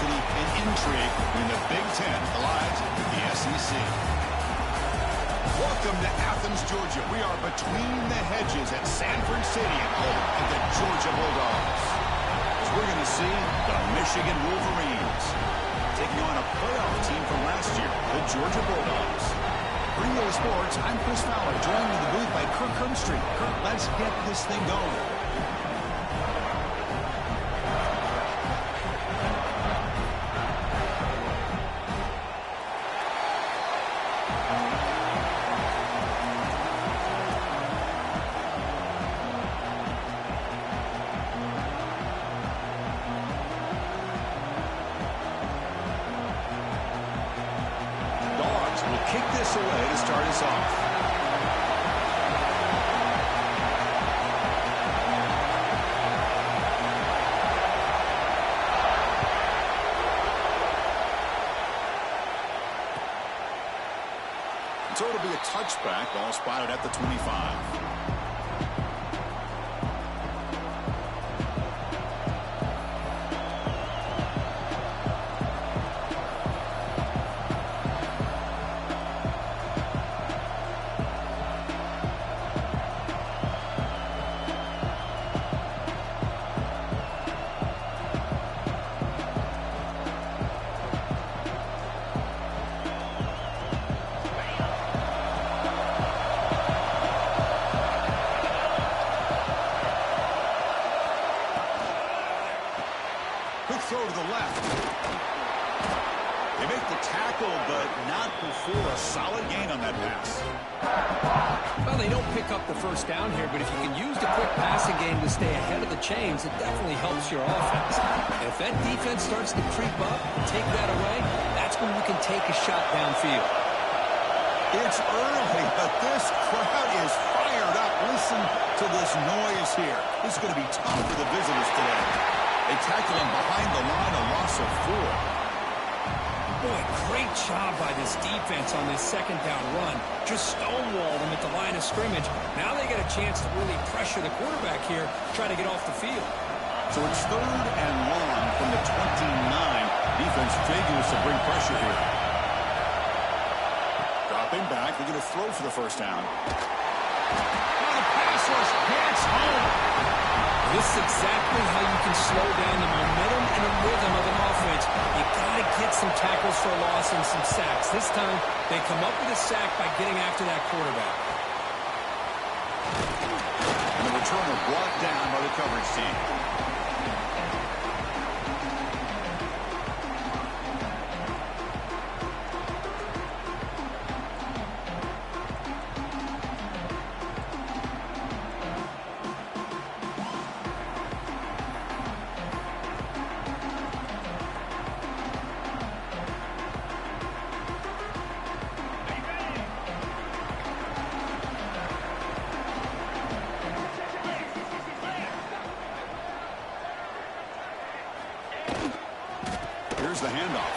intensity and intrigue when the Big Ten collides with the SEC. Welcome to Athens, Georgia. We are between the hedges at Sanford Stadium, home of the Georgia Bulldogs. As we're going to see the Michigan Wolverines taking on a playoff team from last year, the Georgia Bulldogs. Bring those sports. I'm Chris Fowler, joined in the booth by Kirk Herbstreit. Kirk, let's get this thing going. Kick this away to start us off. So it'll be a touchback, ball spotted at the 25. Quick throw to the left. They make the tackle, but not before a solid gain on that pass. Well, they don't pick up the first down here, but if you can use the quick passing game to stay ahead of the chains, it definitely helps your offense. And if that defense starts to creep up and take that away, that's when you can take a shot downfield. It's early, but this crowd is fired up. Listen to this noise here. This is going to be tough for the visitors today. They tackle him behind the line, a loss of 4. Boy, great job by this defense on this second down run. Just stonewalled them at the line of scrimmage. Now they get a chance to really pressure the quarterback here, try to get off the field. So it's 3rd and long from the 29. Defense figures to bring pressure here. Dropping back, they're going to throw for the first down. Oh, the pass rush gets home. This is exactly how you can slow down the momentum and the rhythm of an offense. You got to get some tackles for a loss and some sacks. This time, they come up with a sack by getting after that quarterback. And the returner brought down by the coverage team. Here's the handoff.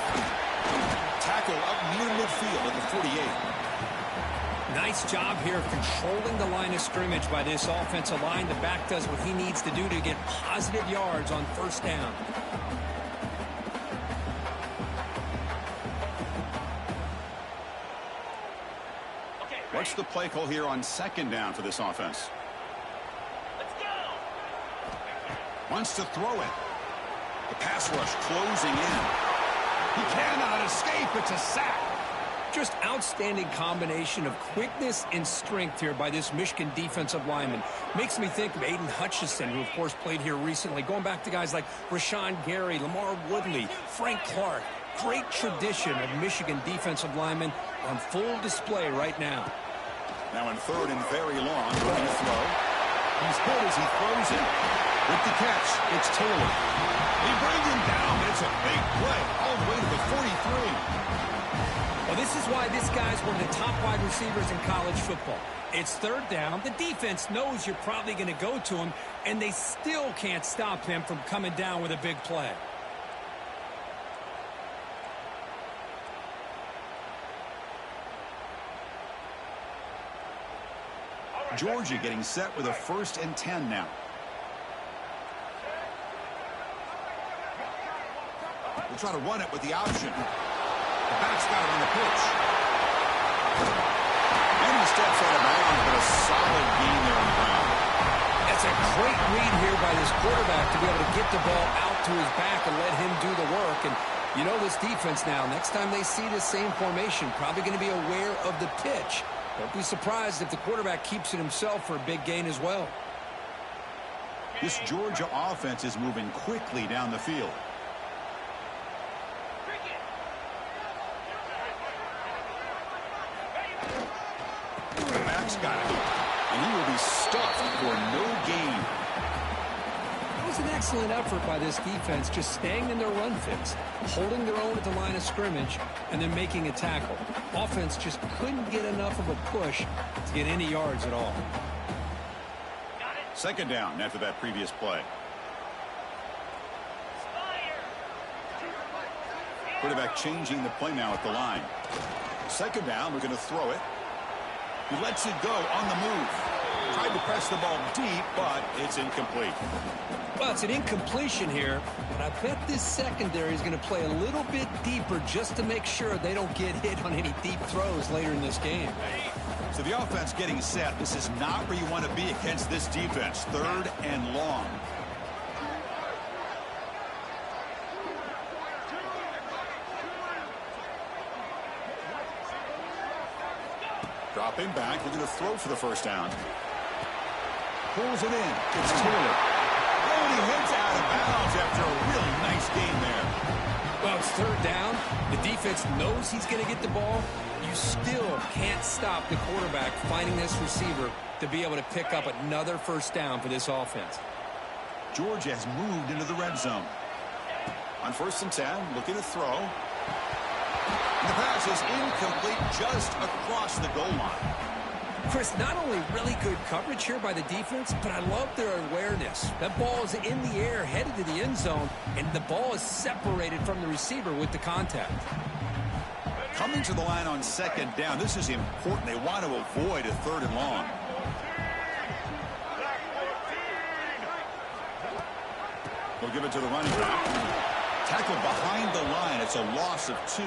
Tackle up near midfield at the 48. Nice job here of controlling the line of scrimmage by this offensive line. The back does what he needs to do to get positive yards on first down. What's the play call here on second down for this offense? Let's go. Wants to throw it. The pass rush closing in. He cannot escape. It's a sack. Just outstanding combination of quickness and strength here by this Michigan defensive lineman. Makes me think of Aiden Hutchinson, who, of course, played here recently. Going back to guys like Rashawn Gary, Lamar Woodley, Frank Clark. Great tradition of Michigan defensive linemen on full display right now. Now in 3rd and very long, going to throw. He's hit as he throws it. With the catch, it's Taylor. They bring him down, but it's a big play all the way to the 43. Well, this is why this guy's one of the top wide receivers in college football. It's 3rd down. The defense knows you're probably going to go to him, and they still can't stop him from coming down with a big play. Georgia getting set with a 1st and 10 now. We'll try to run it with the option. The back's got it on the pitch. And he steps out of bounds, but a solid gain there on the ground. That's a great read here by this quarterback to be able to get the ball out to his back and let him do the work. And you know this defense now, next time they see this same formation, probably going to be aware of the pitch. Don't be surprised if the quarterback keeps it himself for a big gain as well. This Georgia offense is moving quickly down the field. Back's got it. And he will be stuffed for no gain. It was an excellent effort by this defense, just staying in their run fix, holding their own at the line of scrimmage, and then making a tackle. Offense just couldn't get enough of a push to get any yards at all. Second down after that previous play. Quarterback changing the play now at the line. Second down, we're going to throw it. He lets it go on the move. Tried to press the ball deep, but it's incomplete. Well, it's an incompletion here, but I bet this secondary is going to play a little bit deeper just to make sure they don't get hit on any deep throws later in this game. So the offense getting set. This is not where you want to be against this defense. Third and long. Dropping back. We're going to throw for the first down. Pulls it in. It's Taylor. Oh, and he heads out of bounds after a really nice game there. Well, it's third down. The defense knows he's going to get the ball. You still can't stop the quarterback finding this receiver to be able to pick up another first down for this offense. Georgia has moved into the red zone. On 1st and 10, looking to throw. And the pass is incomplete just across the goal line. Chris, not only really good coverage here by the defense, but I love their awareness. That ball is in the air, headed to the end zone, and the ball is separated from the receiver with the contact. Coming to the line on second down, this is important. They want to avoid a third and long. We'll give it to the running back. Tackled behind the line. It's a loss of 2.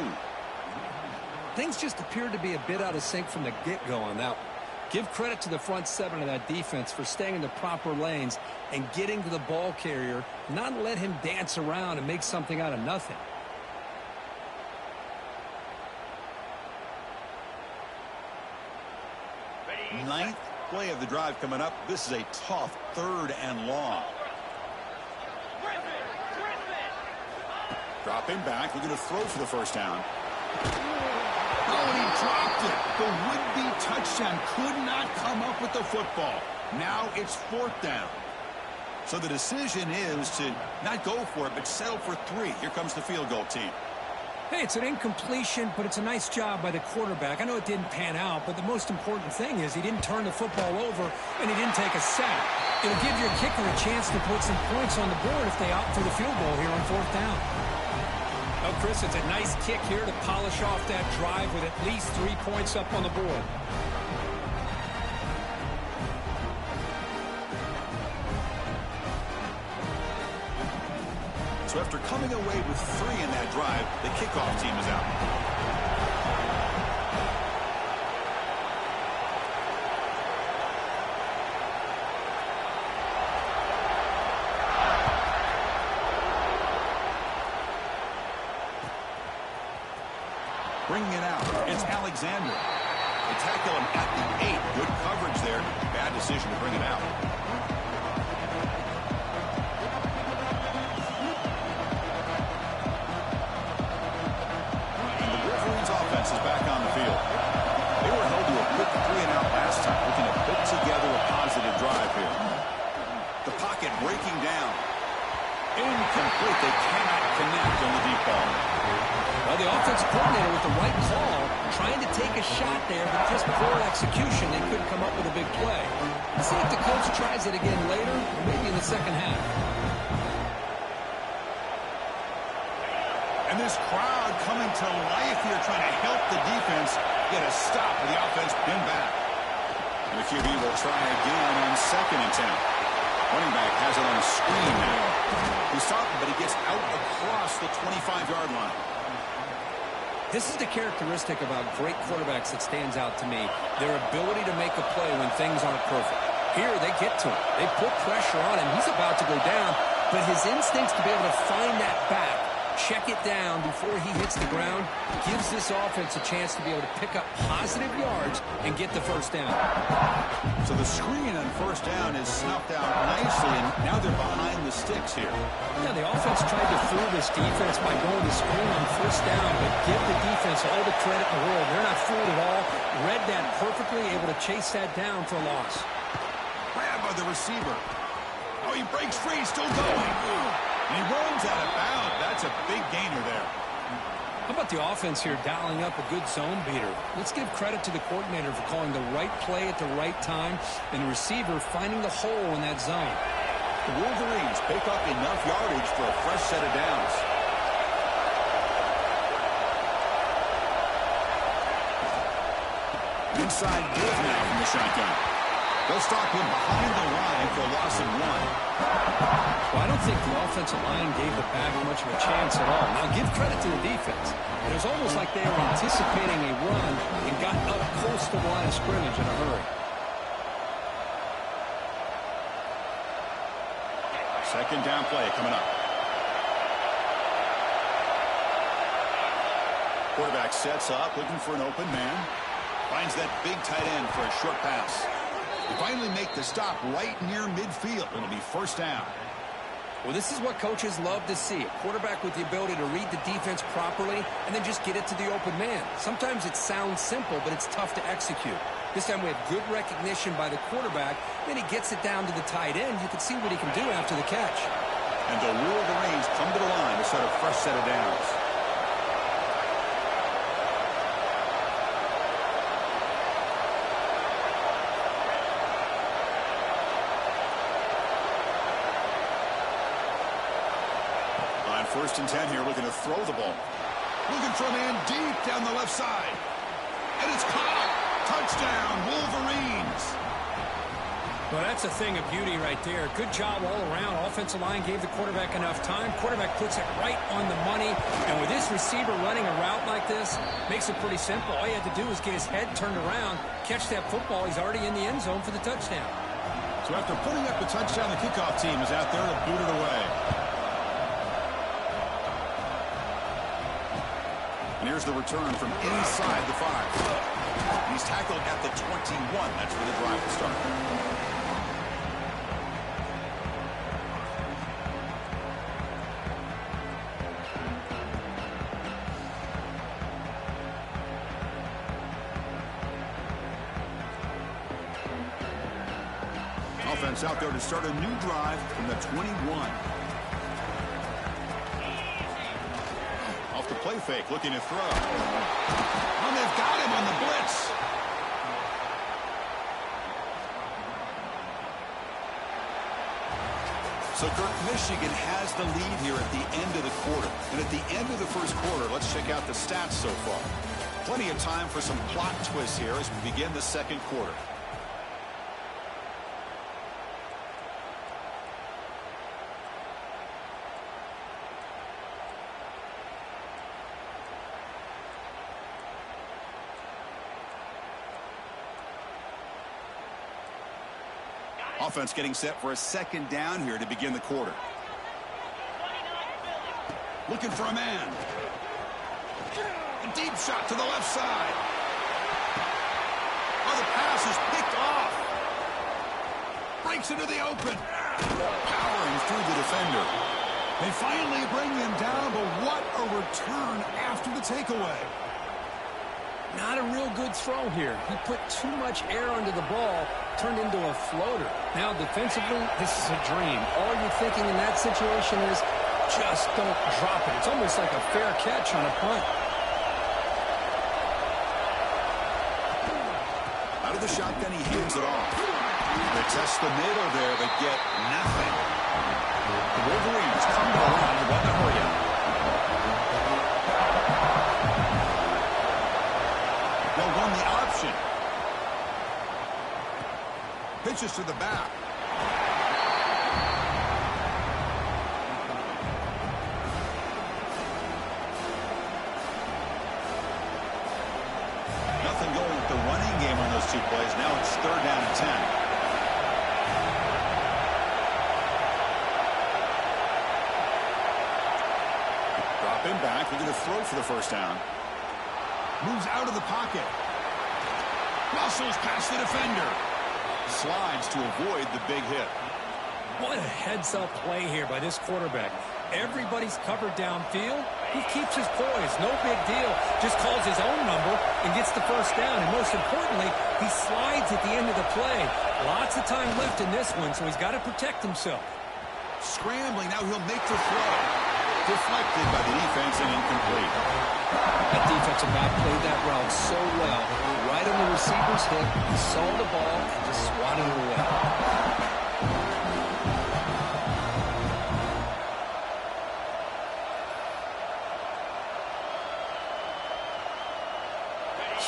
Things just appeared to be a bit out of sync from the get-go on that one. Give credit to the front 7 of that defense for staying in the proper lanes and getting to the ball carrier, not let him dance around and make something out of nothing. Ninth play of the drive coming up. This is a tough third and long. Dropping back. We're going to throw for the first down. Oh, and he dropped it. The would-be touchdown could not come up with the football. Now it's 4th down. So the decision is to not go for it, but settle for 3. Here comes the field goal team. Hey, it's an incompletion, but it's a nice job by the quarterback. I know it didn't pan out, but the most important thing is he didn't turn the football over and he didn't take a sack. It'll give your kicker a chance to put some points on the board if they opt for the field goal here on 4th down. Well, Chris, it's a nice kick here to polish off that drive with at least 3 points up on the board. So after coming away with 3 in that drive, the kickoff team is out. Bringing it out, it's Alexander. They tackle him at the 8. Good coverage there. Bad decision to bring it out. And the Gridiron's offense is back on the field. They were held to a quick 3-and-out last time, looking to put together a positive drive here. The pocket breaking down. Incomplete. They cannot connect on the deep ball. Well, the offensive coordinator with the right call, trying to take a shot there, but just poor execution. They couldn't come up with a big play. Let's see if the coach tries it again later, or maybe in the second half. And this crowd coming to life here, trying to help the defense get a stop with the offense pinned back. And the QB will try again on 2nd and 10. Running back has it on a screen now. He's stopped, but he gets out across the 25-yard line. This is the characteristic about great quarterbacks that stands out to me. Their ability to make a play when things aren't perfect. Here, they get to him. They put pressure on him. He's about to go down, but his instincts to be able to find that back, check it down before he hits the ground, gives this offense a chance to be able to pick up positive yards and get the first down. So the screen on first down is snuffed out nicely, and now they're behind the sticks here. Yeah, the offense tried to fool this defense by going to screen on first down, but give the defense all the credit in the world. They're not fooled at all. Read that perfectly, able to chase that down for a loss. Grab by the receiver. Oh, he breaks free, still going. And he rolls out of bounds. That's a big gainer there. How about the offense here dialing up a good zone beater? Let's give credit to the coordinator for calling the right play at the right time and the receiver finding the hole in that zone. The Wolverines pick up enough yardage for a fresh set of downs. Inside give now from the shotgun. They'll stop him behind the line for a loss of 1. Well, I don't think the offensive line gave the back much of a chance at all. Now, give credit to the defense. It was almost like they were anticipating a run and got up close to the line of scrimmage in a hurry. Second down play coming up. Quarterback sets up, looking for an open man. Finds that big tight end for a short pass. They finally make the stop right near midfield. It'll be first down. Well, this is what coaches love to see. A quarterback with the ability to read the defense properly and then just get it to the open man. Sometimes it sounds simple, but it's tough to execute. This time we have good recognition by the quarterback. Then he gets it down to the tight end. You can see what he can do after the catch. And the Wolverines come to the line to set a fresh set of downs. First and 10 here, looking to throw the ball. Looking for a man deep down the left side. And it's caught. Touchdown, Wolverines. Well, that's a thing of beauty right there. Good job all around. Offensive line gave the quarterback enough time. Quarterback puts it right on the money. And with this receiver running a route like this, makes it pretty simple. All you had to do is get his head turned around, catch that football. He's already in the end zone for the touchdown. So after putting up the touchdown, the kickoff team is out there to boot it away. And here's the return from inside the 5. He's tackled at the 21. That's where the drive will start. Offense out there to start a new drive from the 21. The play fake, looking to throw. And they've got him on the blitz. So, Kirk, Michigan has the lead here at the end of the quarter. And at the end of the first quarter, let's check out the stats so far. Plenty of time for some plot twists here as we begin the second quarter. Offense getting set for a second down here to begin the quarter. Looking for a man. A deep shot to the left side. Oh, the pass is picked off. Breaks into the open. Powering through the defender. They finally bring him down, but what a return after the takeaway. Not a real good throw here. He put too much air under the ball, turned into a floater. Now, defensively, this is a dream. All you're thinking in that situation is, just don't drop it. It's almost like a fair catch on a punt. Out of the shotgun, he hands it off. They test the middle there, but get nothing. The Wolverines come to the line with the hurry up. They'll run the option. Pitches to the back. those 2 plays. Now it's 3rd down and 10. Dropping back, looking to throw for the 1st down. Moves out of the pocket. Muscles past the defender. Slides to avoid the big hit. What a heads-up play here by this quarterback. Everybody's covered downfield. He keeps his poise. No big deal. Just calls his own number and gets the 1st down. And most importantly, he slides at the end of the play. Lots of time left in this one, so he's got to protect himself. Scrambling. Now he'll make the throw. Deflected by the defense and incomplete. That defensive back played that route so well. Right on the receiver's hip. He saw the ball and just swatted it away.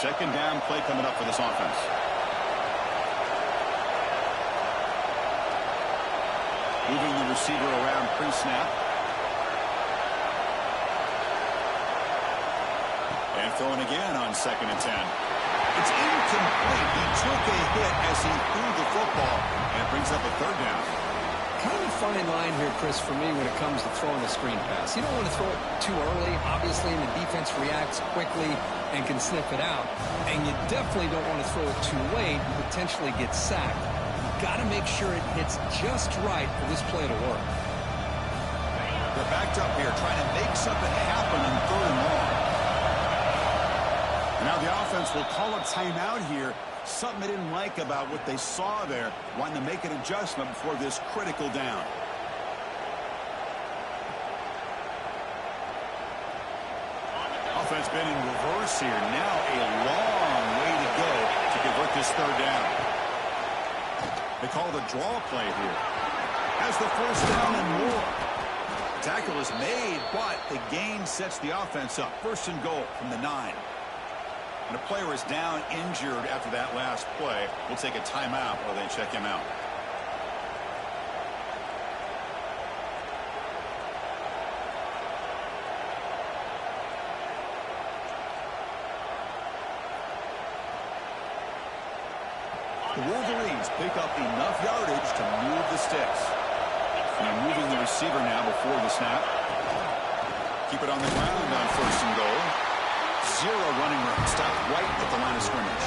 2nd down play coming up for this offense. Moving the receiver around pre-snap. And throwing again on 2nd and 10. It's incomplete. He took a hit as he threw the football, and it brings up a 3rd down. Kind of a fine line here, Chris, for me when it comes to throwing a screen pass. You don't want to throw it too early, obviously, and the defense reacts quickly and can sniff it out. And you definitely don't want to throw it too late and potentially get sacked. You've got to make sure it hits just right for this play to work. They're backed up here, trying to make something happen on 3rd and long. Now the offense will call a timeout here. Something they didn't like about what they saw there. Wanting to make an adjustment before this critical down. Offense been in reverse here. Now a long way to go to convert this 3rd down. They call the draw play here. Has the 1st down and more. The tackle is made, but the gain sets the offense up. 1st and goal from the 9. And a player is down injured after that last play. We'll take a timeout while they check him out. The Wolverines pick up enough yardage to move the sticks. And moving the receiver now before the snap. Keep it on the ground on 1st and goal. 0 running room. Stop right at the line of scrimmage.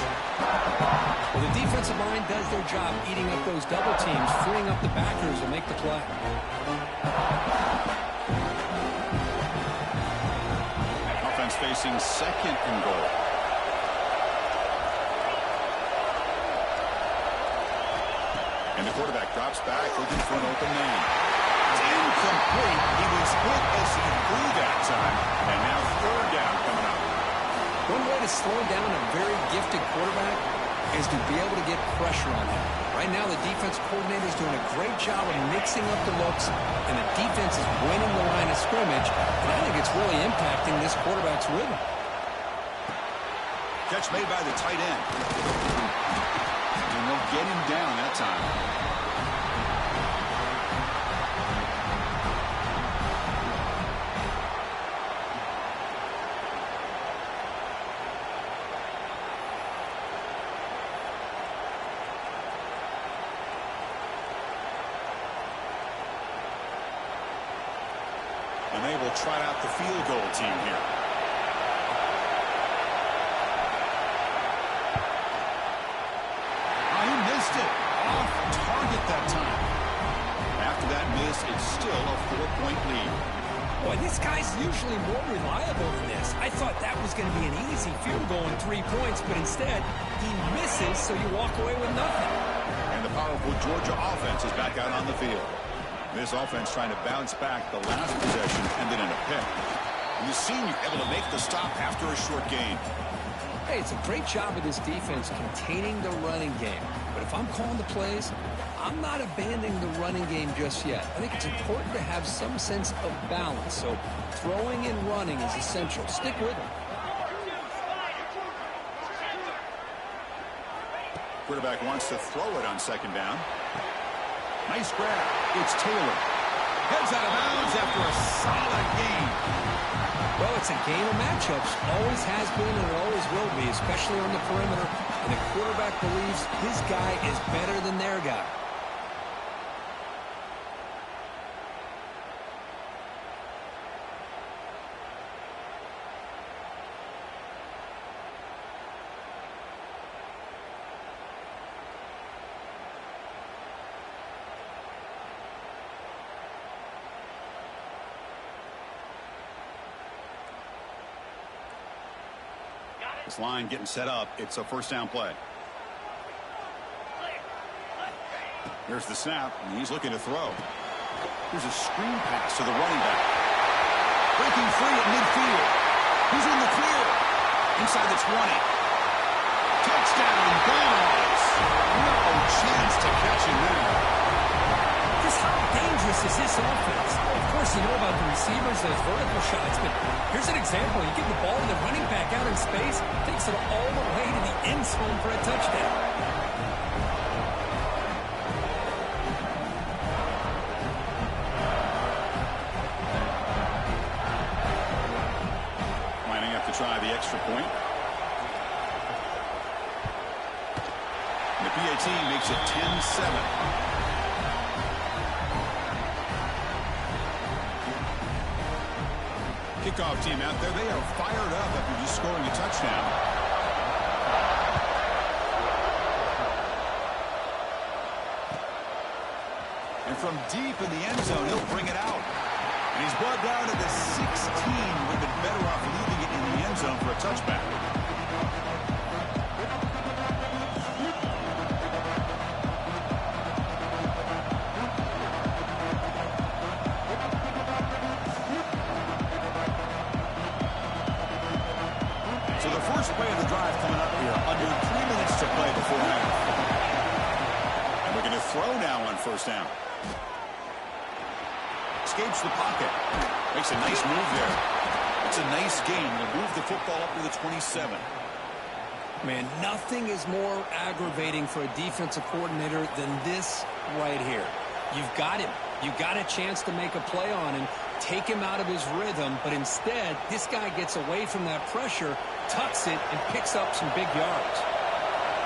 Well, the defensive line does their job eating up those double teams. Freeing up the backers will make the play. Offense facing 2nd and goal. And the quarterback drops back, looking for an open man. It's incomplete. He was hit as he threw that time. And now 3rd down coming up. One way to slow down a very gifted quarterback is to be able to get pressure on him. Right now, the defense coordinator is doing a great job of mixing up the looks, and the defense is winning the line of scrimmage, and I think it's really impacting this quarterback's rhythm. Catch made by the tight end. And they'll get him down that time. And they will try out the field goal team here. Oh, he missed it. Off target that time. After that miss, it's still a 4-point lead. Boy, this guy's usually more reliable than this. I thought that was going to be an easy field goal in 3 points, but instead, he misses, so you walk away with nothing. And the powerful Georgia offense is back out on the field. This offense trying to bounce back. The last possession ended in a pick. And the senior able to make the stop after a short gain. Hey, it's a great job of this defense containing the running game. But if I'm calling the plays, I'm not abandoning the running game just yet. I think it's important to have some sense of balance. So throwing and running is essential. Stick with it. Quarterback wants to throw it on 2nd down. Nice grab. It's Taylor. Heads out of bounds after a solid gain. Well, it's a game of matchups. Always has been and it always will be, especially on the perimeter. And the quarterback believes his guy is better than their guy. This line getting set up. It's a first down play. Here's the snap, and he's looking to throw. Here's a screen pass to the running back. Breaking free at midfield. He's in the clear. Inside the 20. Touchdown, Bulldogs. No chance to catch him there. Just how dangerous is this offense? Of course, you know about the receivers, those vertical shots, but here's an example. You give the ball to the running back out in space, takes it all the way to the end zone for a touchdown. Lining up to try the extra point. And the PAT makes it 10-7. Kickoff team out there. They are fired up after just scoring a touchdown. And from deep in the end zone, he'll bring it out. And he's brought down at the 16. Would have been better off leaving it in the end zone for a touchback. So the first play of the drive coming up here. Under 3 minutes to play before half. And we're going to throw now on first down. Escapes the pocket. Makes a nice move there. It's a nice gain. Will move the football up to the 27. Man, nothing is more aggravating for a defensive coordinator than this right here. You've got him. You've got a chance to make a play on him, take him out of his rhythm, but instead, this guy gets away from that pressure, tucks it, and picks up some big yards.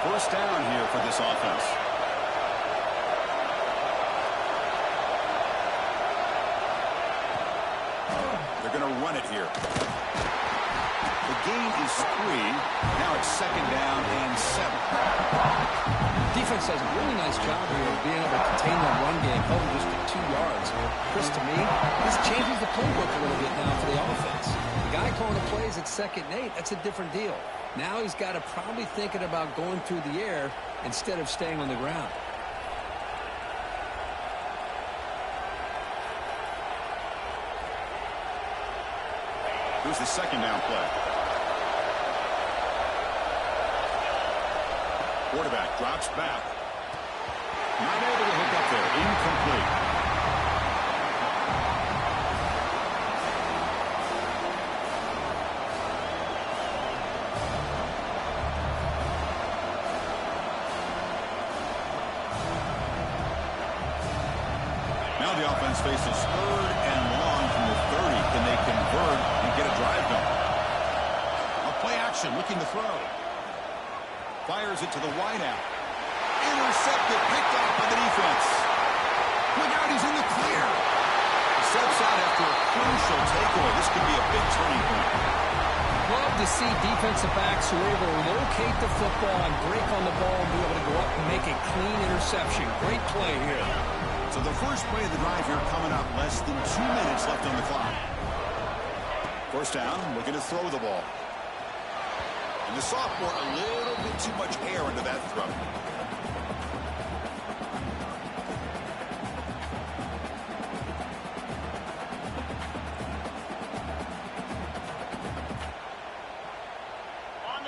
First down here for this offense. They're going to run it here. The gain is 3. Now it's second down and 7. Defense does a really nice job here of being able to contain that run game, held just to 2 yards. Chris, to me, this changes the playbook a little bit now for the offense. The guy calling the plays at 2nd and 8, that's a different deal. Now he's got to probably thinking about going through the air instead of staying on the ground. Here's the second down play. Quarterback drops back. Not able to hook up there. Incomplete. Now the offense faces 3rd and long from the 30. Can they convert and get a drive going? A play action, looking to throw. Fires it to the wideout. Intercepted, picked off by the defense. Look out, he's in the clear. Steps out after a crucial takeaway. This could be a big turning point. Love to see defensive backs who are able to locate the football and break on the ball and be able to go up and make a clean interception. Great play here. So the first play of the drive here coming up. Less than 2 minutes left on the clock. First down, looking to throw the ball. And the sophomore, a little bit too much air into that throw.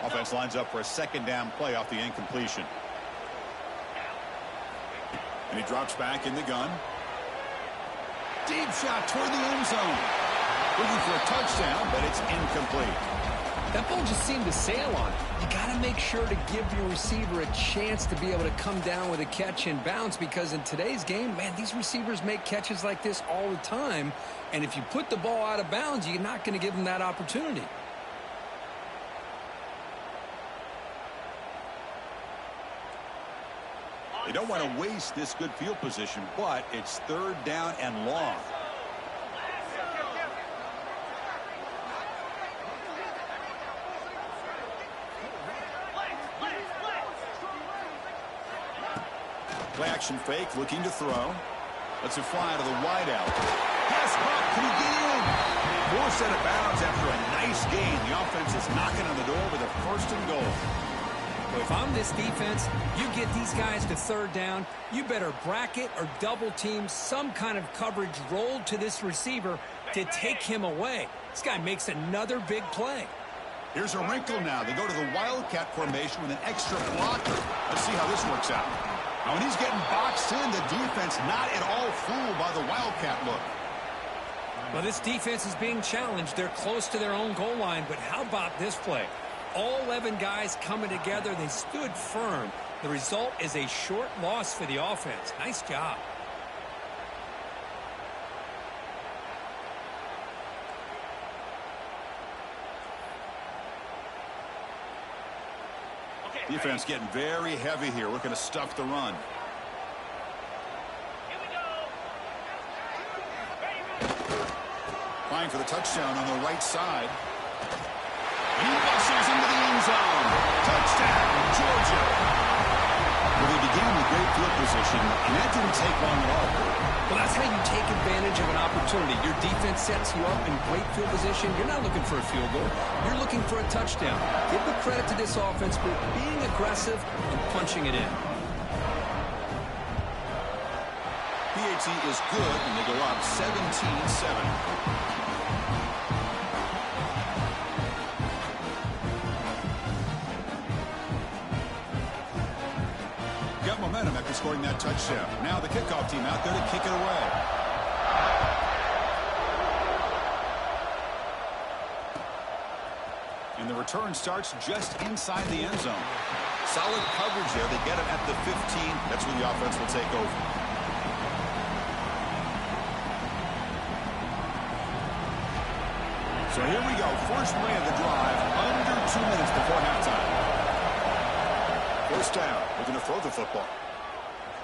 Offense lines up for a second down play off the incompletion. And he drops back in the gun. Deep shot toward the end zone. Looking for a touchdown, but it's incomplete. That ball just seemed to sail on it. You got to make sure to give your receiver a chance to be able to come down with a catch and bounce, because in today's game, man, these receivers make catches like this all the time. And if you put the ball out of bounds, you're not going to give them that opportunity. They don't want to waste this good field position, but it's third down and long. Play action fake, looking to throw. Lets it fly to the wideout. Pass caught. Can he get in? Forced out of bounds after a nice gain. The offense is knocking on the door with a first and goal. Well, if I'm this defense, you get these guys to third down, you better bracket or double team some kind of coverage rolled to this receiver to take him away. This guy makes another big play. Here's a wrinkle now. They go to the Wildcat formation with an extra blocker. Let's see how this works out. Now, when he's getting boxed in, the defense not at all fooled by the Wildcat look. Well, this defense is being challenged. They're close to their own goal line, but how about this play? All 11 guys coming together. They stood firm. The result is a short loss for the offense. Nice job. Defense getting very heavy here, looking to stuff the run. Here we go. Trying for the touchdown on the right side. And he muscles into the end zone. Touchdown, Georgia. Well, they began with great field position, and that didn't take long at all. Well, that's how you take advantage of an opportunity. Your defense sets you up in great field position. You're not looking for a field goal. You're looking for a touchdown. Give the credit to this offense for being aggressive and punching it in. PAT is good, and they go up 17-7. Momentum after scoring that touchdown. Now the kickoff team out there to kick it away. And the return starts just inside the end zone. Solid coverage there. They get it at the 15. That's where the offense will take over. So here we go. First play of the drive. Under 2 minutes before halftime. First down, looking to throw the football.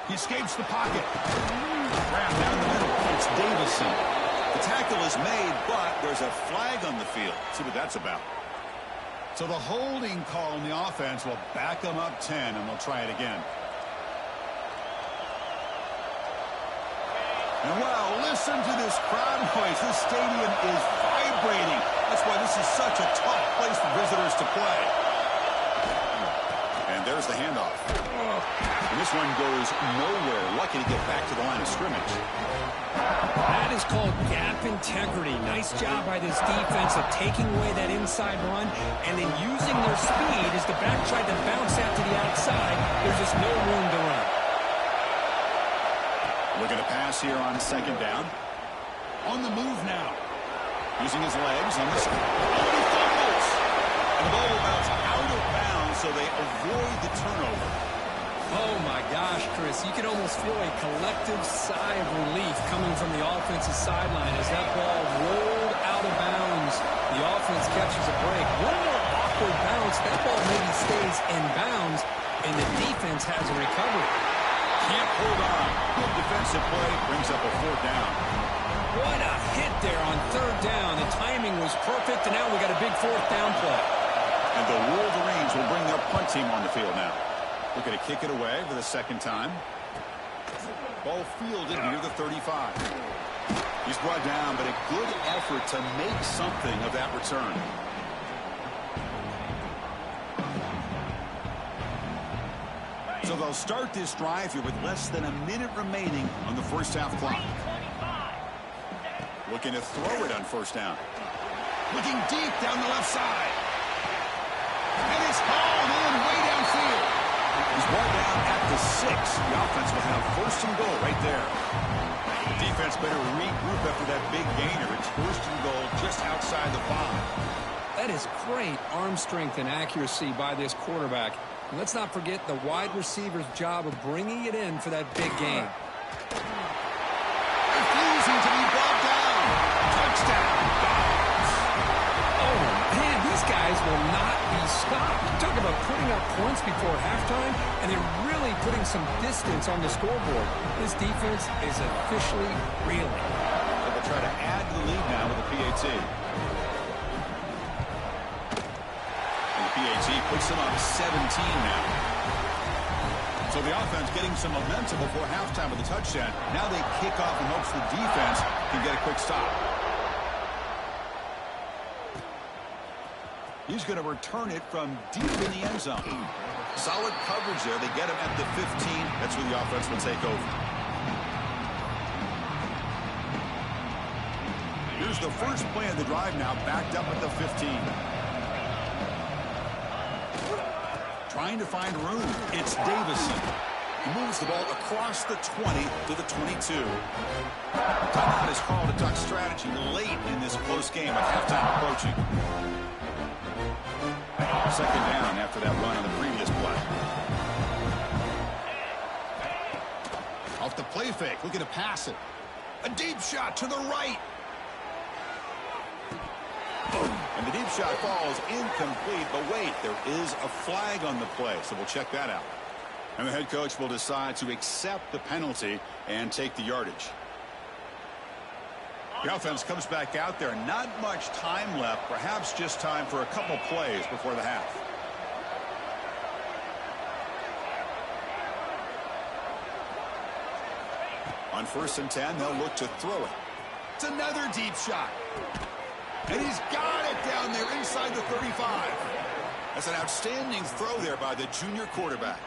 He escapes the pocket. Grab down the middle. It's Davison. The tackle is made, but there's a flag on the field. See what that's about. So the holding call on the offense will back them up 10, and they'll try it again. And wow, listen to this crowd noise. This stadium is vibrating. That's why this is such a tough place for visitors to play. And there's the handoff. And this one goes nowhere. Lucky to get back to the line of scrimmage. That is called gap integrity. Nice job by this defense of taking away that inside run and then using their speed as the back tried to bounce out to the outside. There's just no room to run. Looking to pass here on second down. On the move now. Using his legs on the side. Oh, he fumbles! And the ball will bounce out of bounds, so they avoid the turnover. Oh, my gosh, Chris. You can almost feel a collective sigh of relief coming from the offensive sideline as that ball rolled out of bounds. The offense catches a break. One more awkward bounce. That ball maybe stays in bounds, and the defense has a recovery. Can't hold on. Good defensive play brings up a fourth down. What a hit there on third down. The timing was perfect, and now we got a big fourth down play. And the Wolverines will bring their punt team on the field now. Looking to kick it away for the second time. Ball fielded near the 35. He's brought down, but a good effort to make something of that return. So they'll start this drive here with less than a minute remaining on the first half clock. Looking to throw it on first down. Looking deep down the left side. And it's hauled in way downfield. He's brought down at the 6. The offense will have first and goal right there. Defense better regroup after that big gainer. It's first and goal just outside the 5. That is great arm strength and accuracy by this quarterback. And let's not forget the wide receiver's job of bringing it in for that big game. Refusing to be brought down. Touchdown. Oh, man, these guys will not be stopped. Talk about putting up points before halftime, and they're really putting some distance on the scoreboard. This defense is officially reeling. So they'll try to add to the lead now with a PAT. And the PAT puts them up 17 now. So the offense getting some momentum before halftime with a touchdown. Now they kick off in hopes the defense can get a quick stop. He's going to return it from deep in the end zone. Solid coverage there. They get him at the 15. That's where the offense will take over. Here's the first play of the drive now, backed up at the 15. Trying to find room. It's Davison. He moves the ball across the 20 to the 22. Timeout is called to talk strategy late in this close game with halftime approaching. Second down after that run on the previous play. Off the play fake, looking to pass it. A deep shot to the right. And the deep shot falls incomplete, but wait, there is a flag on the play, so we'll check that out. And the head coach will decide to accept the penalty and take the yardage. The offense comes back out there. Not much time left. Perhaps just time for a couple plays before the half. On 1st and 10, they'll look to throw it. It's another deep shot. And he's got it down there inside the 35. That's an outstanding throw there by the junior quarterback.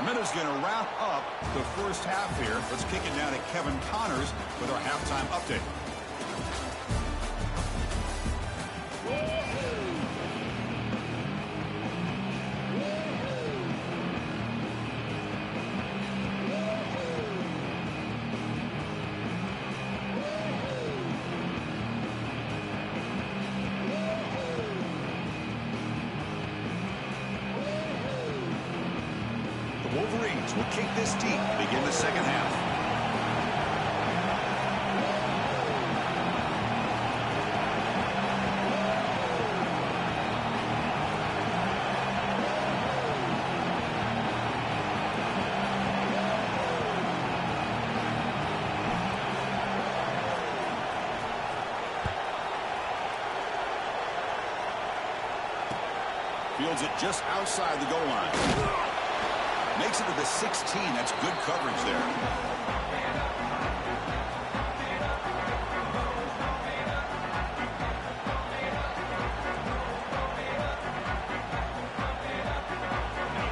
Minute's going to wrap up the first half here. Let's kick it down to Kevin Connors with our halftime update. Wolverines will kick this deep, begin the second half. Fields it just outside the goal line. Makes it to the 16. That's good coverage there.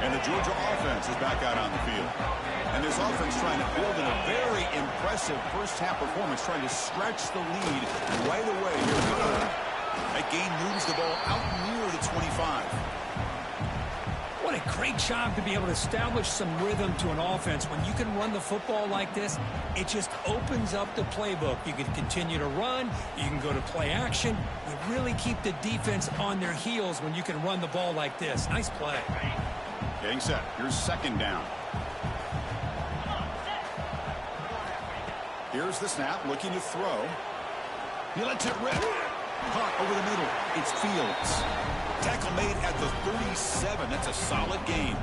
And the Georgia offense is back out on the field. And this offense trying to build in a very impressive first half performance, trying to stretch the lead right away here in the third. That gain moves the ball out near the 25. What a great job to be able to establish some rhythm to an offense. When you can run the football like this, it just opens up the playbook. You can continue to run. You can go to play action. You really keep the defense on their heels when you can run the ball like this. Nice play. Getting set. Here's second down. Here's the snap, looking to throw. He lets it rip. Caught over the middle. It's Fields. Tackle made at the 37. That's a solid gain.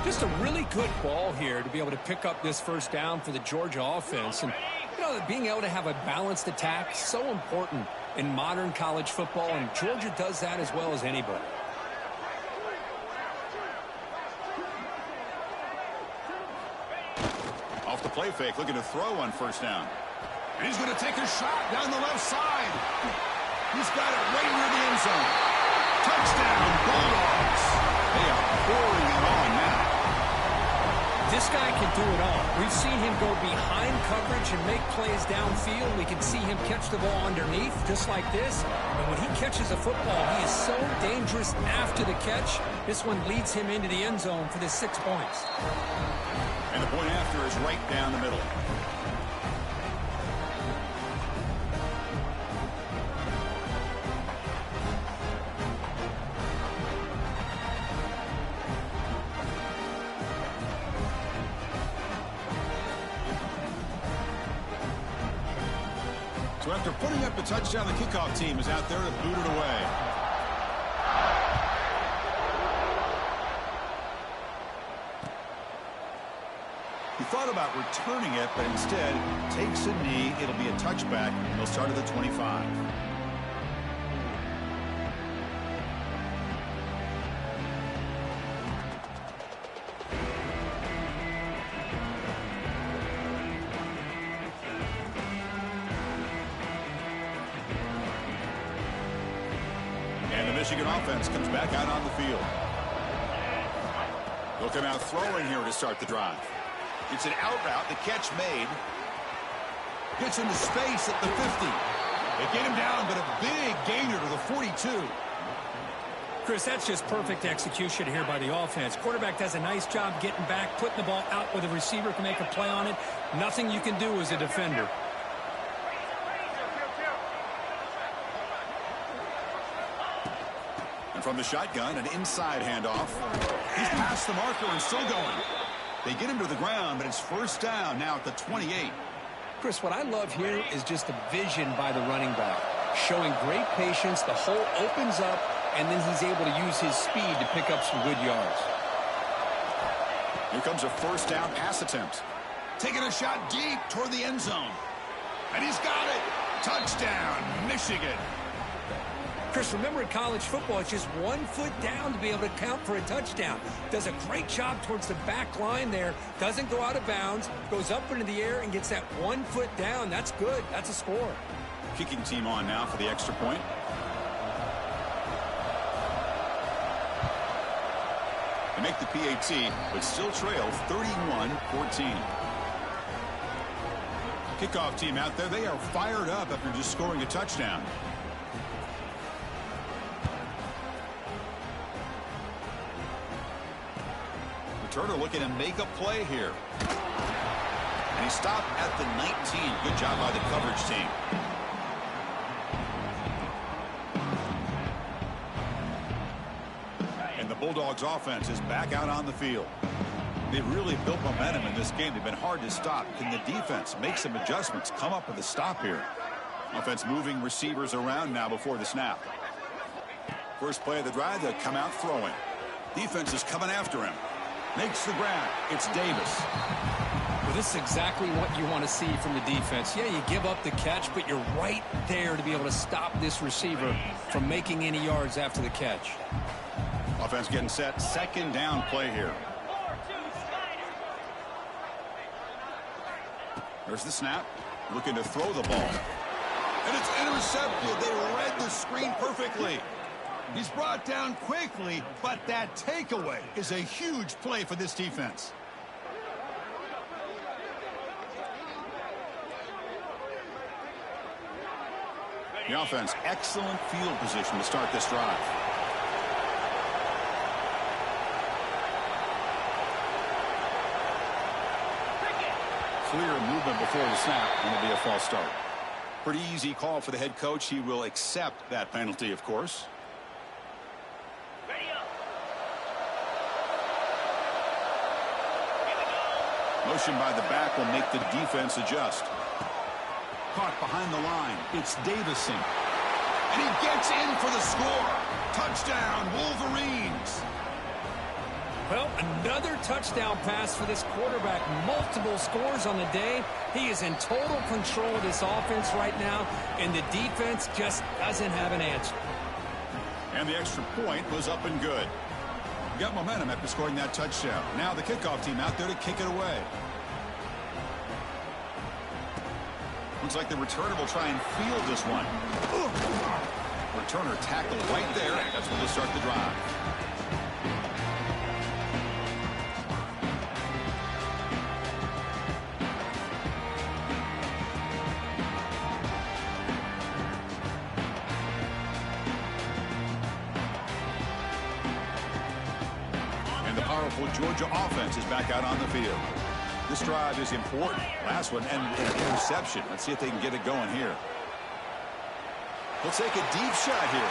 Just a really good ball here to be able to pick up this first down for the Georgia offense. And, you know, being able to have a balanced attack is so important in modern college football, and Georgia does that as well as anybody. Off the play fake, looking to throw on first down. And he's going to take a shot down the left side. He's got it right near the end zone. Touchdown, Bulldogs. They are pouring it on now. This guy can do it all. We've seen him go behind coverage and make plays downfield. We can see him catch the ball underneath, just like this. And when he catches a football, he is so dangerous after the catch. This one leads him into the end zone for the 6 points. And the point after is right down the middle. So after putting up the touchdown, the kickoff team is out there to boot it away. He thought about returning it, but instead takes a knee. It'll be a touchback. He'll start at the 25. And the Michigan offense comes back out on the field. They'll come out throwing here to start the drive. It's an out route. The catch made. Gets into space at the 50. They get him down, but a big gainer to the 42. Chris, that's just perfect execution here by the offense. Quarterback does a nice job getting back, putting the ball out where the receiver can make a play on it. Nothing you can do as a defender. And from the shotgun, an inside handoff. He's past the marker and still going. They get him to the ground, but it's first down now at the 28. Chris, what I love here is just the vision by the running back. Showing great patience, the hole opens up, and then he's able to use his speed to pick up some good yards. Here comes a first down pass attempt. Taking a shot deep toward the end zone. And he's got it. Touchdown, Michigan. Chris, remember in college football, it's just 1 foot down to be able to count for a touchdown. Does a great job towards the back line there. Doesn't go out of bounds. Goes up into the air and gets that 1 foot down. That's good. That's a score. Kicking team on now for the extra point. They make the PAT, but still trail 31-14. Kickoff team out there. They are fired up after just scoring a touchdown. Returner looking to make a play here. And he stopped at the 19. Good job by the coverage team. And the Bulldogs offense is back out on the field. They've really built momentum in this game. They've been hard to stop. Can the defense make some adjustments, come up with a stop here? Offense moving receivers around now before the snap. First play of the drive, they'll come out throwing. Defense is coming after him. Makes the grab. It's Davis. Well, this is exactly what you want to see from the defense. Yeah, you give up the catch, but you're right there to be able to stop this receiver from making any yards after the catch. Offense getting set. Second down play here. There's the snap. Looking to throw the ball. And it's intercepted. They read the screen perfectly. He's brought down quickly, but that takeaway is a huge play for this defense. The offense, excellent field position to start this drive. Clear movement before the snap, and it'll be a false start. Pretty easy call for the head coach. He will accept that penalty, of course. Motion by the back will make the defense adjust. Caught behind the line. It's Davison. And he gets in for the score. Touchdown, Wolverines. Well, another touchdown pass for this quarterback. Multiple scores on the day. He is in total control of this offense right now, and the defense just doesn't have an answer. And the extra point was up and good. Got momentum after scoring that touchdown. Now the kickoff team out there to kick it away. Looks like the returner will try and field this one. Returner tackled right there. That's where they'll start the drive. Powerful Georgia offense is back out on the field. This drive is important. Last one and an interception. Let's see if they can get it going here. He'll take a deep shot here.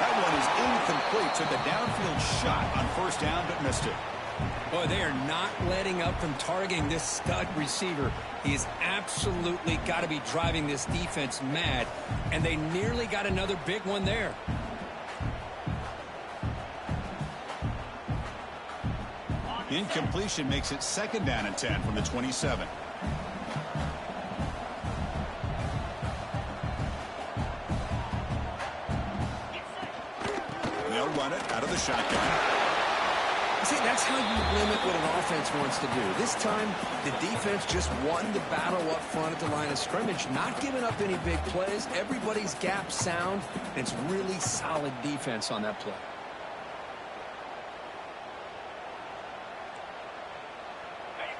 That one is incomplete. Took a downfield shot on first down, but missed it. Boy, they are not letting up from targeting this stud receiver. He has absolutely got to be driving this defense mad, and they nearly got another big one there. Incompletion makes it 2nd down and 10 from the 27. They'll run it out of the shotgun. See, that's how you limit what an offense wants to do. This time, the defense just won the battle up front at the line of scrimmage, not giving up any big plays. Everybody's gap sound, and it's really solid defense on that play.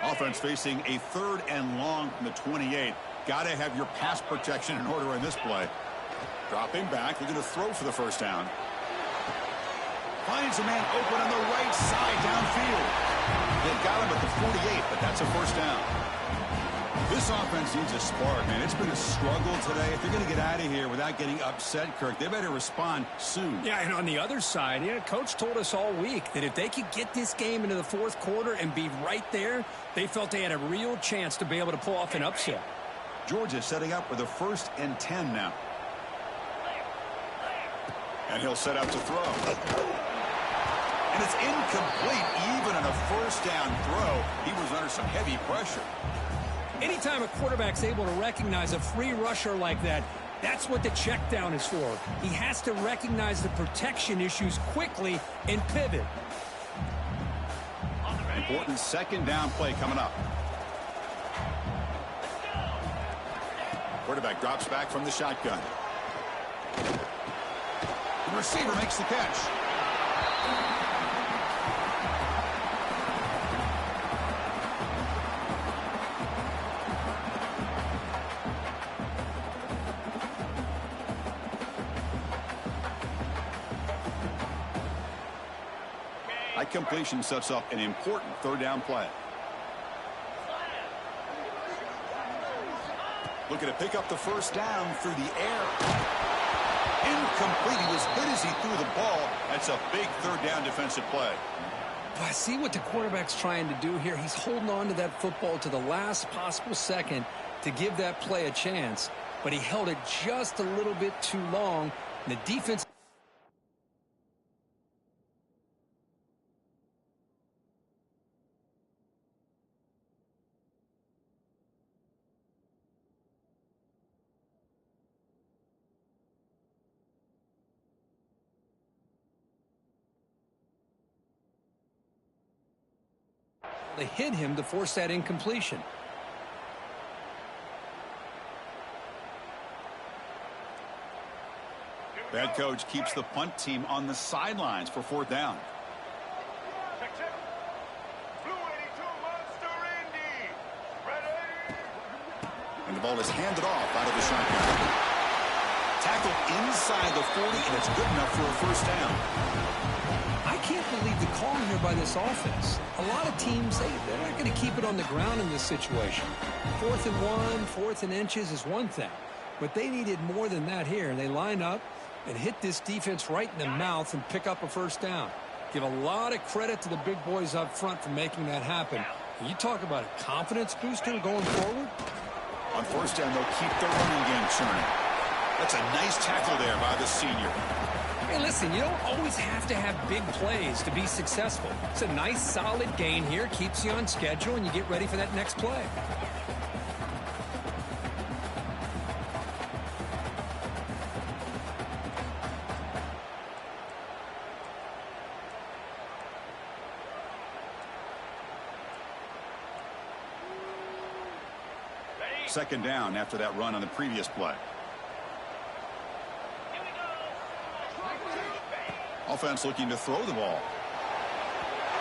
Offense facing a 3rd and long from the 28. Got to have your pass protection in order in this play. Dropping back, looking to throw for the 1st down. Finds a man open on the right side downfield. They've got him at the 48, but that's a 1st down. This offense needs a spark, man. It's been a struggle today. If they're going to get out of here without getting upset, Kirk, they better respond soon. Yeah, and on the other side, Coach told us all week that if they could get this game into the 4th quarter and be right there, they felt they had a real chance to be able to pull off an upset. Georgia setting up with a 1st and 10 now. And he'll set out to throw. And it's incomplete even on a 1st down throw. He was under some heavy pressure. Anytime a quarterback's able to recognize a free rusher like that, that's what the check down is for. He has to recognize the protection issues quickly and pivot. Important 2nd down play coming up. Quarterback drops back from the shotgun. The receiver makes the catch. That completion sets up an important 3rd down play. Looking to pick up the 1st down through the air. Incomplete. He was hit as he threw the ball. That's a big 3rd down defensive play. I see what the quarterback's trying to do here. He's holding on to that football to the last possible second to give that play a chance, but he held it just a little bit too long. The defense... They hit him to force that incompletion. Bad coach keeps the punt team on the sidelines for 4th down. And the ball is handed off out of the shotgun. Tackle inside the 40, and it's good enough for a 1st down. I can't believe the call here by this offense. A lot of teams, they're not going to keep it on the ground in this situation. 4th and 1, 4th and inches is one thing, but they needed more than that here. They line up and hit this defense right in the mouth and pick up a 1st down. Give a lot of credit to the big boys up front for making that happen. And you talk about a confidence booster going forward. On 1st down, they'll keep the running game churning. That's a nice tackle there by the senior. Hey, listen, you don't always have to have big plays to be successful. It's a nice, solid gain here, keeps you on schedule, and you get ready for that next play. Second down after that run on the previous play. Offense looking to throw the ball.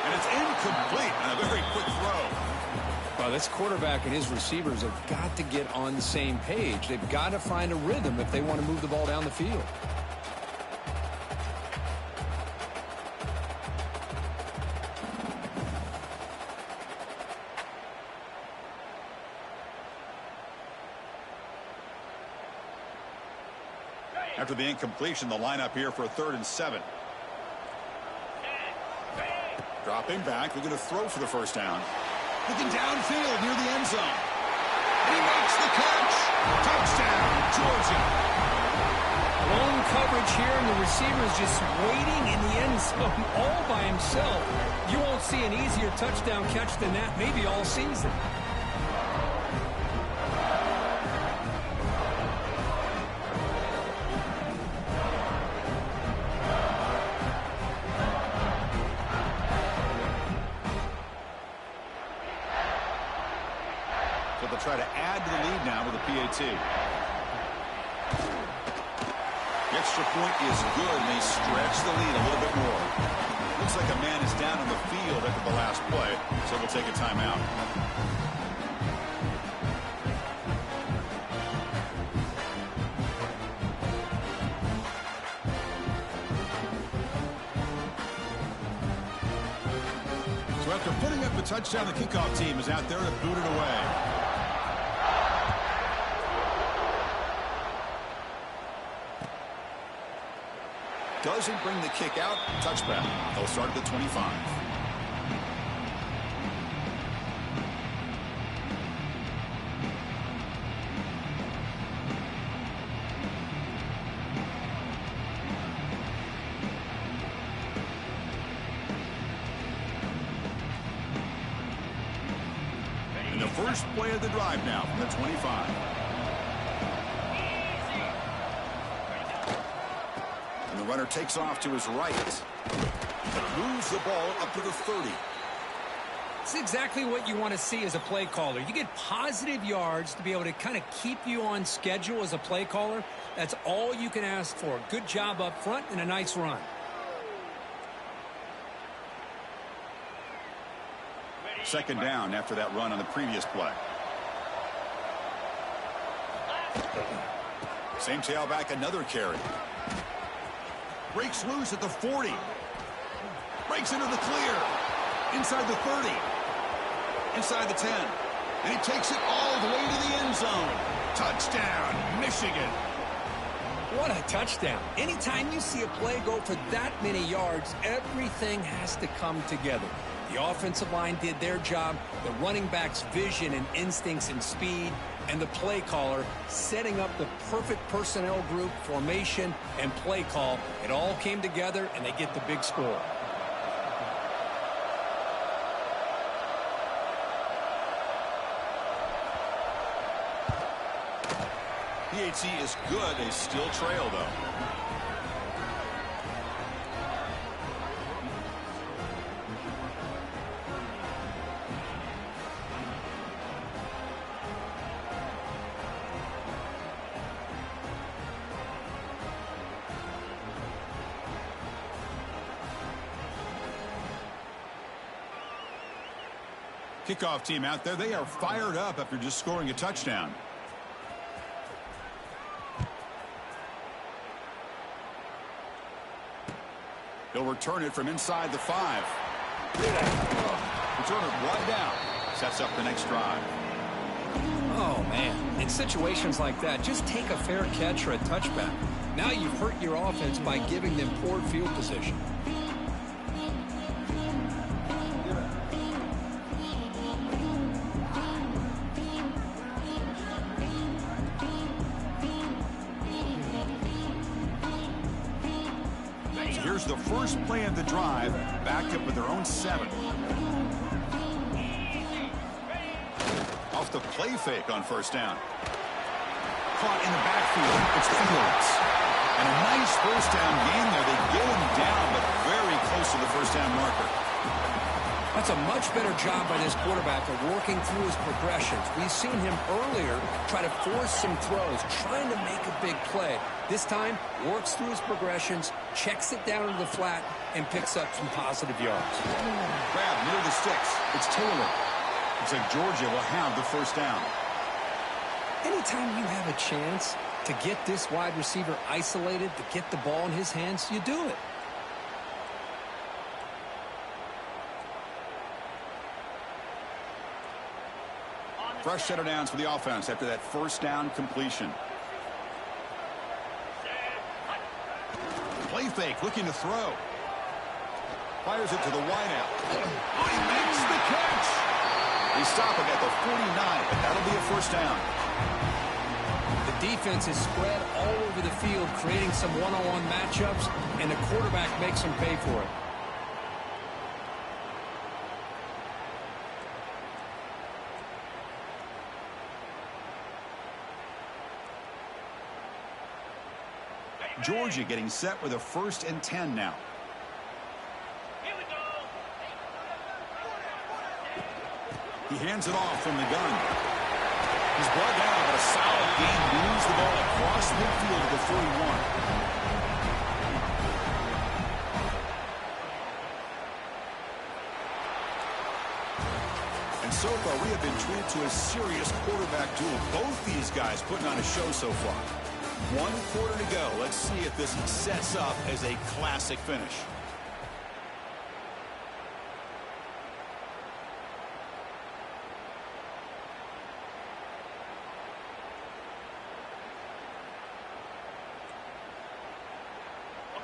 And it's incomplete on a very quick throw. Well, this quarterback and his receivers have got to get on the same page. They've got to find a rhythm if they want to move the ball down the field. After the incompletion, the lineup here for a 3rd and 7. Dropping back, looking to throw for the first down. Looking downfield near the end zone. And he makes the catch. Touchdown, Georgia. Long coverage here, and the receiver is just waiting in the end zone all by himself. You won't see an easier touchdown catch than that maybe all season. So they'll try to add to the lead now with a PAT. The extra point is good, and they stretch the lead a little bit more. Looks like a man is down on the field after the last play, so we'll take a timeout. So after putting up a touchdown, the kickoff team is out there to boot it away. Doesn't bring the kick out. Touchback. They'll start at the 25. And the first play of the drive now from the 25. The runner takes off to his right. Moves the ball up to the 30. It's exactly what you want to see as a play caller. You get positive yards to be able to kind of keep you on schedule as a play caller. That's all you can ask for. Good job up front and a nice run. Second down after that run on the previous play. Same tailback, another carry. Breaks loose at the 40. Breaks into the clear. Inside the 30. Inside the 10. And he takes it all the way to the end zone. Touchdown, Michigan. What a touchdown. Anytime you see a play go for that many yards, everything has to come together. The offensive line did their job, the running back's vision and instincts and speed, and the play caller setting up the perfect personnel group, formation, and play call. It all came together, and they get the big score. PAT is good. They still trail, though. Kickoff team out there. They are fired up after just scoring a touchdown. He'll return it from inside the 5. Returner brought down. Sets up the next drive. Oh, man. In situations like that, just take a fair catch or a touchback. Now you've hurt your offense by giving them poor field position. Here's the first play of the drive, backed up with their own 7. Off the play fake on first down. Caught in the backfield. It's Fields. And a nice first down gain there. They get him down, but very close to the first down marker. That's a much better job by this quarterback of working through his progressions. We've seen him earlier try to force some throws, trying to make a big play. This time, works through his progressions, checks it down to the flat, and picks up some positive yards. Grab near the sticks. It's Taylor. Looks like Georgia will have the first down. Anytime you have a chance to get this wide receiver isolated, to get the ball in his hands, you do it. Fresh set of downs for the offense after that first down completion. Play fake, looking to throw. Fires it to the wideout. Oh, he makes the catch. They stop it at the 49, but that'll be a first down. The defense is spread all over the field, creating some one-on-one matchups, and the quarterback makes them pay for it. Georgia getting set with a 1st and 10 now. Here we go. He hands it off from the gun. He's brought down, but a solid gain moves the ball across midfield to the 41. And so far, we have been treated to a serious quarterback duel. Both these guys putting on a show so far. 1 quarter to go. Let's see if this sets up as a classic finish.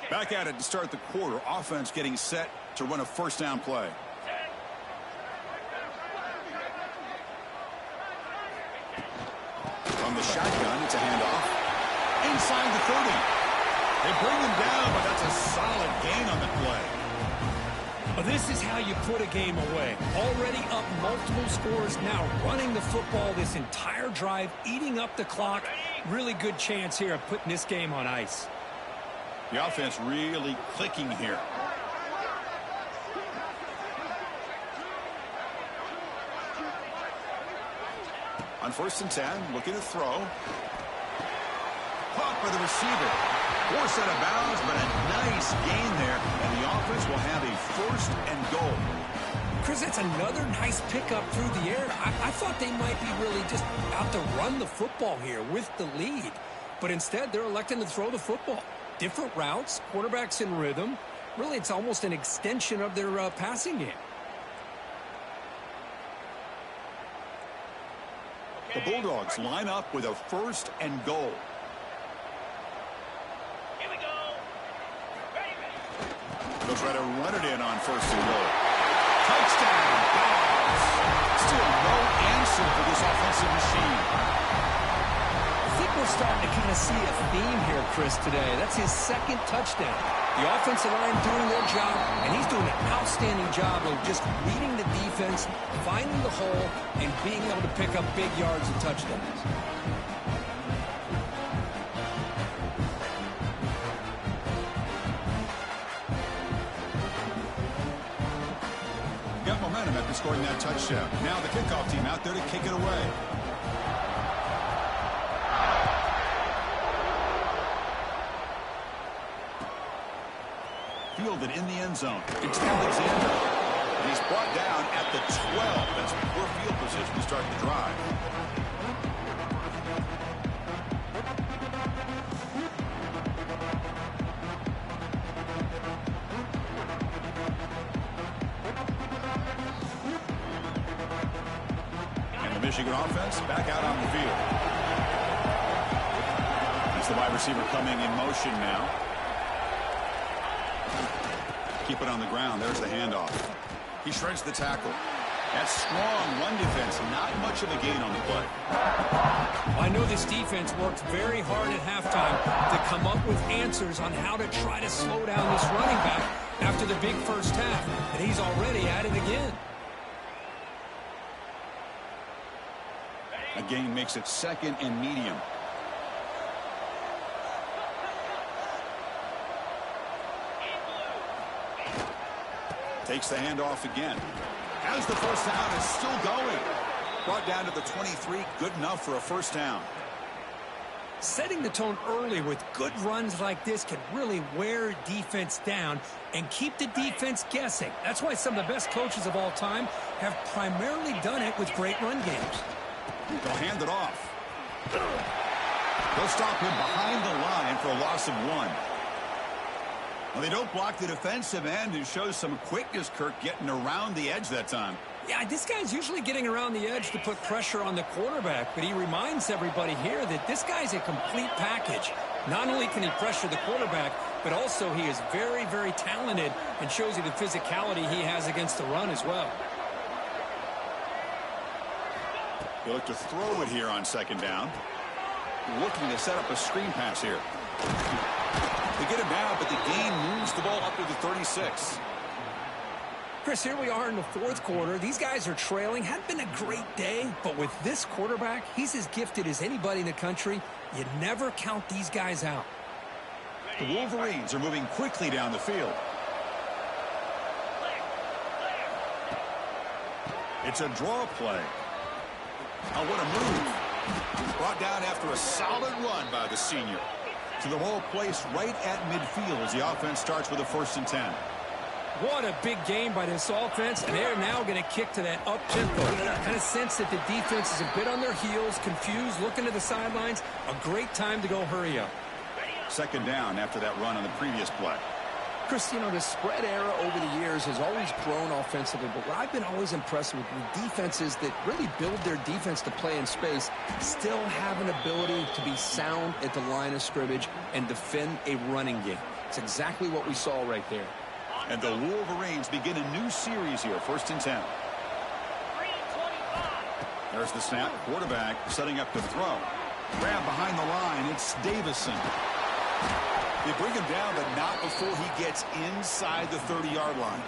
Back at it to start the quarter. Offense getting set to run a first down play. From the shotgun, it's a handoff. Inside the 30. They bring him down, but that's a solid gain on the play. Well, this is how you put a game away. Already up multiple scores, now running the football this entire drive, eating up the clock. Really good chance here of putting this game on ice. The offense really clicking here. On 1st and 10, looking to throw. Caught by the receiver. Forced out of bounds, but a nice gain there, and the offense will have a 1st and goal. Chris, that's another nice pickup through the air. I thought they might be really just out to run the football here with the lead, but instead they're electing to throw the football. Different routes, quarterbacks in rhythm. Really, it's almost an extension of their passing game. The Bulldogs line up with a 1st and goal. Here we go. Ready. They'll try to run it in on 1st and goal. Touchdown, Dogs. Still no answer for this offensive machine. I think we're starting to kind of see a theme here, Chris, today. That's his 2nd touchdown. The offensive line doing their job, and he's doing an outstanding job of just reading the defense, finding the hole, and being able to pick up big yards and touchdowns. Got momentum after scoring that touchdown. Now the kickoff team out there to kick it away. Fielded in the end zone. It's Alexander. And he's brought down at the 12. That's poor field position to start the drive. And the Michigan offense back out on the field. That's the wide receiver coming in motion now. Keep it on the ground. There's the handoff. He shreds the tackle. That strong run defense, not much of a gain on the play. I know this defense worked very hard at halftime to come up with answers on how to try to slow down this running back after the big first half, and he's already at it again. A gain makes it 2nd and medium. Takes the handoff again. Has the first down, is still going. Brought down to the 23, good enough for a first down. Setting the tone early with good runs like this can really wear defense down and keep the defense guessing. That's why some of the best coaches of all time have primarily done it with great run games. They'll hand it off. They'll stop him behind the line for a loss of 1. Well, they don't block the defensive end and shows some quickness, Kirk, getting around the edge that time. Yeah, this guy's usually getting around the edge to put pressure on the quarterback, but he reminds everybody here that this guy's a complete package. Not only can he pressure the quarterback, but also he is very, very talented and shows you the physicality he has against the run as well. They look to throw it here on second down. Looking to set up a screen pass here. They get him down, but the gain moves the ball up to the 36. Chris, here we are in the fourth quarter. These guys are trailing. Hadn't been a great day, but with this quarterback, he's as gifted as anybody in the country. You never count these guys out. The Wolverines are moving quickly down the field. It's a draw play. Oh, what a move. Brought down after a solid run by the senior. So the ball placed right at midfield as the offense starts with a 1st and 10. What a big game by this offense, and they're now going to kick to that up-tempo. Kind of sense that the defense is a bit on their heels, confused, looking to the sidelines. A great time to go hurry up. Second down after that run on the previous play. Chris, you know, the spread era over the years has always grown offensively, but what I've been always impressed with defenses that really build their defense to play in space still have an ability to be sound at the line of scrimmage and defend a running game. It's exactly what we saw right there. And the Wolverines begin a new series here, 1st and 10. There's the snap. Quarterback setting up to throw. Grab behind the line. It's Davison. They bring him down, but not before he gets inside the 30-yard line.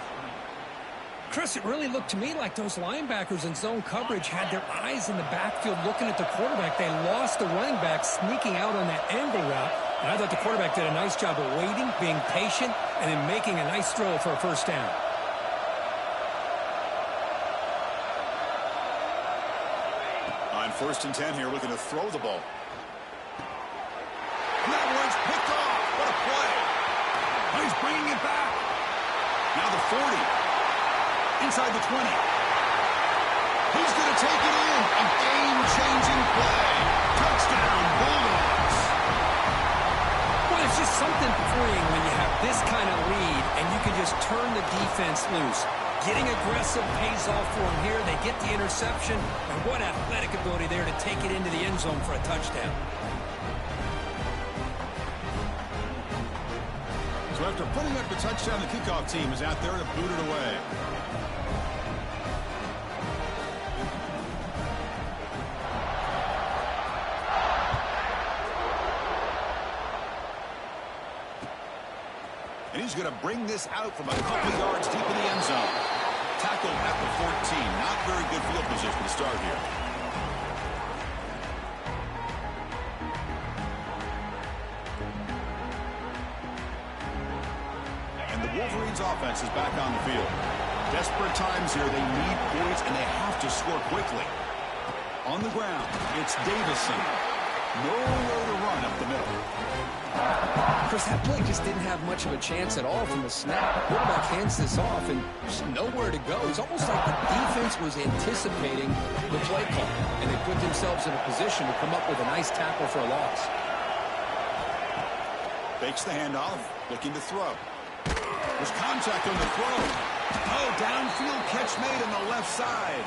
Chris, it really looked to me like those linebackers in zone coverage had their eyes in the backfield looking at the quarterback. They lost the running back sneaking out on that angle route. And I thought the quarterback did a nice job of waiting, being patient, and then making a nice throw for a 1st down. On 1st and 10 here, looking to throw the ball. And that one's picked off. What a play. Oh, he's bringing it back. Now the 40. Inside the 20. He's going to take it in. A game-changing play. Touchdown, Bulldogs. Well, it's just something freeing when you have this kind of lead and you can just turn the defense loose. Getting aggressive pays off for them here. They get the interception. And what athletic ability there to take it into the end zone for a touchdown. So after putting up the touchdown, the kickoff team is out there to boot it away. And he's going to bring this out from a couple yards deep in the end zone. Tackle at the 14. Not very good field position to start here. And the Wolverines offense is back on the field. Desperate times here. They need points, and they have to score quickly. On the ground, it's Davison. Nowhere to run up the middle. Chris, that play just didn't have much of a chance at all from the snap. The quarterback hands this off, and there's nowhere to go. It's almost like the defense was anticipating the play call, and they put themselves in a position to come up with a nice tackle for a loss. Fakes the handoff, looking to throw. There's contact on the throw. Oh, downfield catch made on the left side.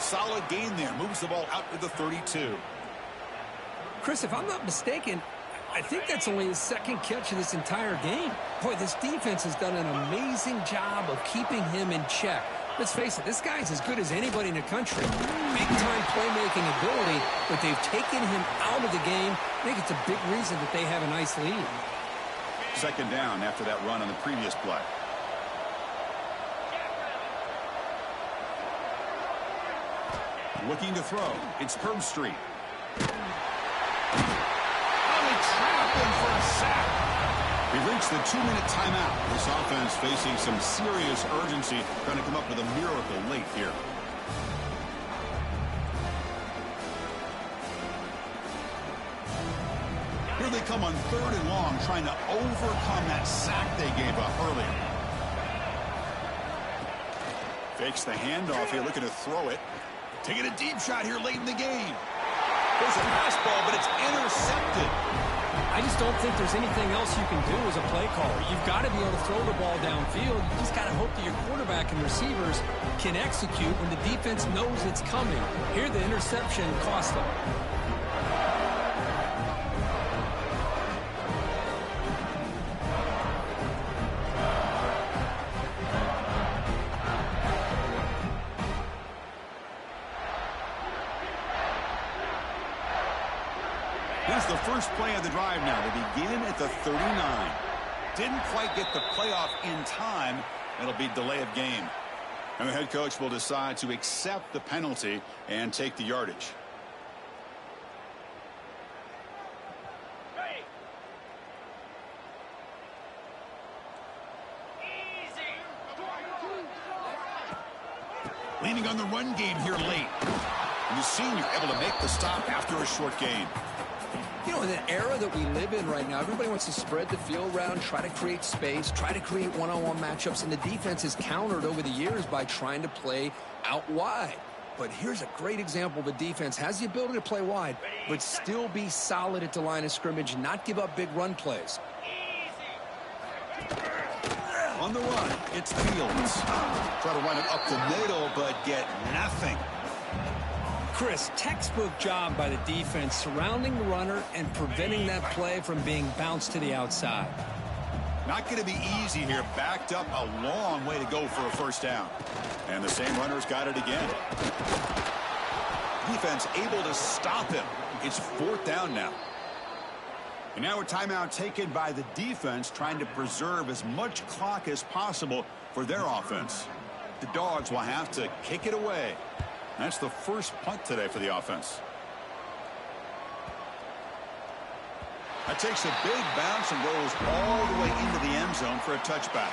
Solid gain there. Moves the ball out to the 32. Chris, if I'm not mistaken, I think that's only his 2nd catch of this entire game. Boy, this defense has done an amazing job of keeping him in check. Let's face it, this guy's as good as anybody in the country. Big-time playmaking ability, but they've taken him out of the game. I think it's a big reason that they have a nice lead. 2nd down after that run on the previous play. Looking to throw. It's Herbstreit. Trap him for a sack. We've reached the 2-minute timeout. This offense facing some serious urgency, trying to come up with a miracle late here. Here they come on 3rd and long, trying to overcome that sack they gave up earlier. Fakes the handoff here, looking to throw it. Taking a deep shot here late in the game. There's a pass ball, but it's intercepted. I just don't think there's anything else you can do as a play caller. You've got to be able to throw the ball downfield. You just got to hope that your quarterback and receivers can execute when the defense knows it's coming. Here, the interception cost them. Here's the first play of the drive now. They begin at the 39. Didn't quite get the playoff in time. It'll be delay of game. And the head coach will decide to accept the penalty and take the yardage. Ready. Easy. Leaning on the run game here late. And the senior able to make the stop after a short gain. You know, in the era that we live in right now, everybody wants to spread the field around, try to create space, try to create one-on-one matchups, and the defense has countered over the years by trying to play out wide. But here's a great example. The defense has the ability to play wide, but still be solid at the line of scrimmage, not give up big run plays. On the run, it's Fields. Try to run it up the middle, but get nothing. Chris, textbook job by the defense surrounding the runner and preventing that play from being bounced to the outside. Not going to be easy here. Backed up a long way to go for a first down. And the same runner's got it again. Defense able to stop him. It's fourth down now. And now a timeout taken by the defense, trying to preserve as much clock as possible for their offense. The Dogs will have to kick it away. That's the first punt today for the offense. That takes a big bounce and goes all the way into the end zone for a touchback.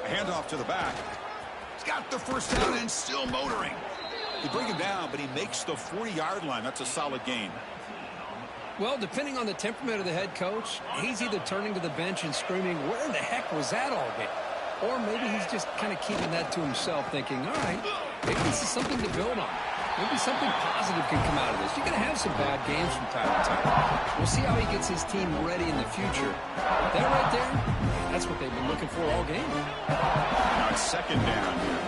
A handoff to the back. He's got the first down and still motoring. They bring him down, but he makes the 40-yard line. That's a solid gain. Well, depending on the temperament of the head coach, he's either turning to the bench and screaming, where in the heck was that all game? Or maybe he's just kind of keeping that to himself, thinking, all right, maybe this is something to build on. Maybe something positive can come out of this. You're going to have some bad games from time to time. We'll see how he gets his team ready in the future. That right there, that's what they've been looking for all game. Now it's second down here.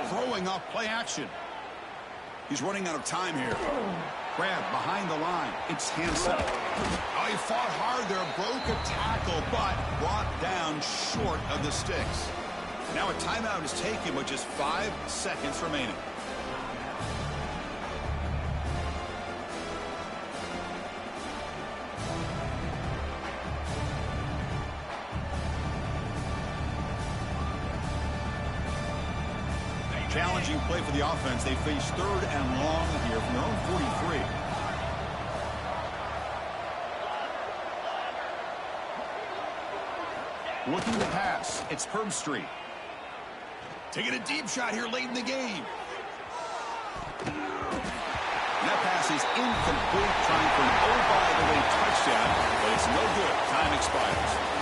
Throwing off play action. He's running out of time here. Grab behind the line. It's Hansen. Oh, he fought hard there, broke a tackle, but brought down short of the sticks. Now a timeout is taken with just 5 seconds remaining. Challenging play for the offense. They face third and long here from their own 43. Looking to pass. It's Herbstreit. Taking a deep shot here late in the game. And that pass is incomplete, trying for an oh-by-the-way touchdown, but it's no good. Time expires.